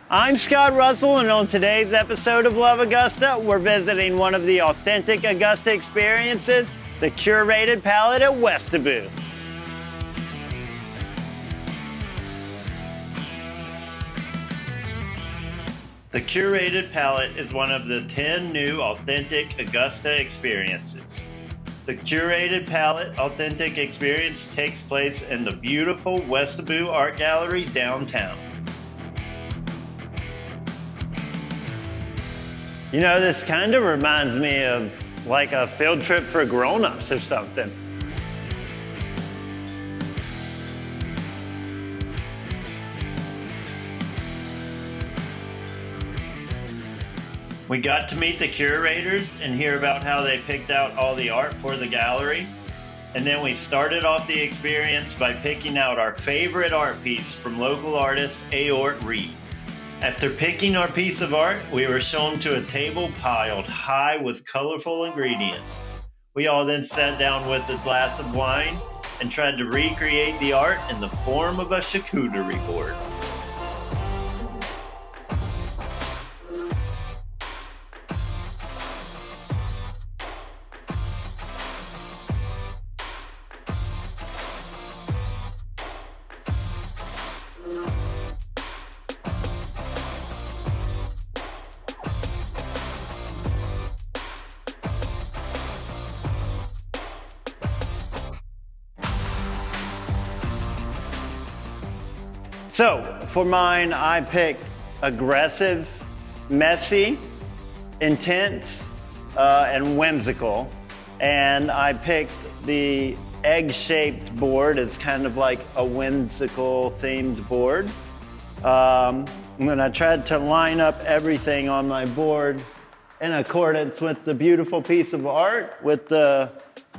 I'm Scott Russell, and on today's episode of Love Augusta, we're visiting one of the authentic Augusta experiences, the Curated Palette at Westobou. The Curated Palette is one of the 10 new authentic Augusta experiences. The Curated Palette Authentic Experience takes place in the beautiful Westobou Art Gallery downtown. You know, this kind of reminds me of like a field trip for grown-ups or something. We got to meet the curators and hear about how they picked out all the art for the gallery. And then we started off the experience by picking out our favorite art piece from local artist Aort Reed. After picking our piece of art, we were shown to a table piled high with colorful ingredients. We all then sat down with a glass of wine and tried to recreate the art in the form of a charcuterie board. So, for mine, I picked aggressive, messy, intense, and whimsical. And I picked the egg-shaped board as kind of like a whimsical themed board. And then I tried to line up everything on my board in accordance with the beautiful piece of art with the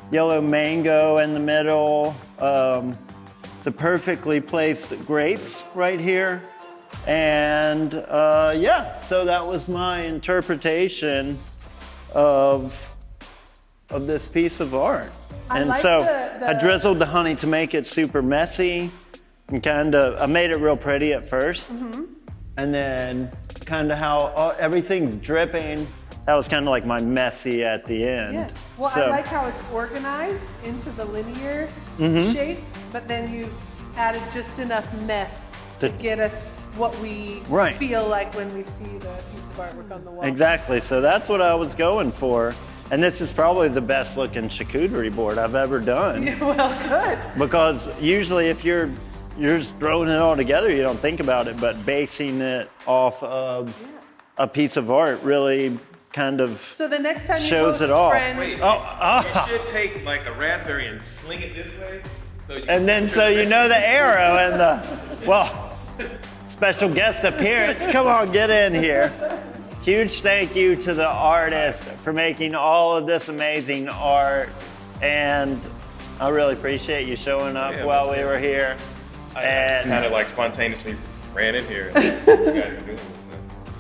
yellow mango in the middle, the perfectly placed grapes right here. And yeah, so that was my interpretation of this piece of art. And like so I drizzled the honey to make it super messy and I made it real pretty at first. Mm-hmm. And then kind of how everything's dripping. That was kind of like my messy at the end. Yeah. Well, so, I like how it's organized into the linear shapes, but then you've added just enough mess to get us what we feel like when we see the piece of artwork on the wall. Exactly, so that's what I was going for. And this is probably the best looking charcuterie board I've ever done. Yeah, well, good. Because usually if you're just throwing it all together, you don't think about it, but basing it off of a piece of art really kind of so the next time you shows host it all. Friends, wait, you should take like a raspberry and sling it this way. And then so you know the arrow and the, well, special guest appearance. Come on, get in here. Huge thank you to the artist for making all of this amazing art. And I really appreciate you showing up while we were here. I kind of like spontaneously ran in here. And you guys were doing this stuff.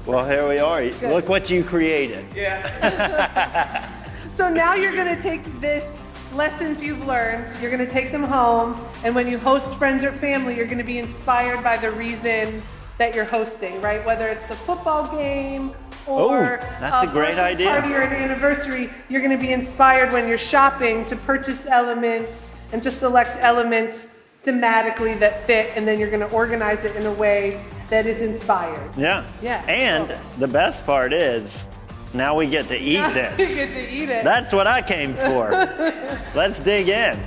Well, here we are. Good. Look what you created. Yeah. So now you're gonna take this lessons you've learned, you're gonna take them home, and when you host friends or family, you're gonna be inspired by the reason that you're hosting, right? Whether it's the football game or that's a great idea. Party or an anniversary, you're gonna be inspired when you're shopping to purchase elements and to select elements thematically that fit, and then you're gonna organize it in a way that is inspired. Yeah. Yeah. And the best part is, now we get to eat this. You get to eat it. That's what I came for. Let's dig in.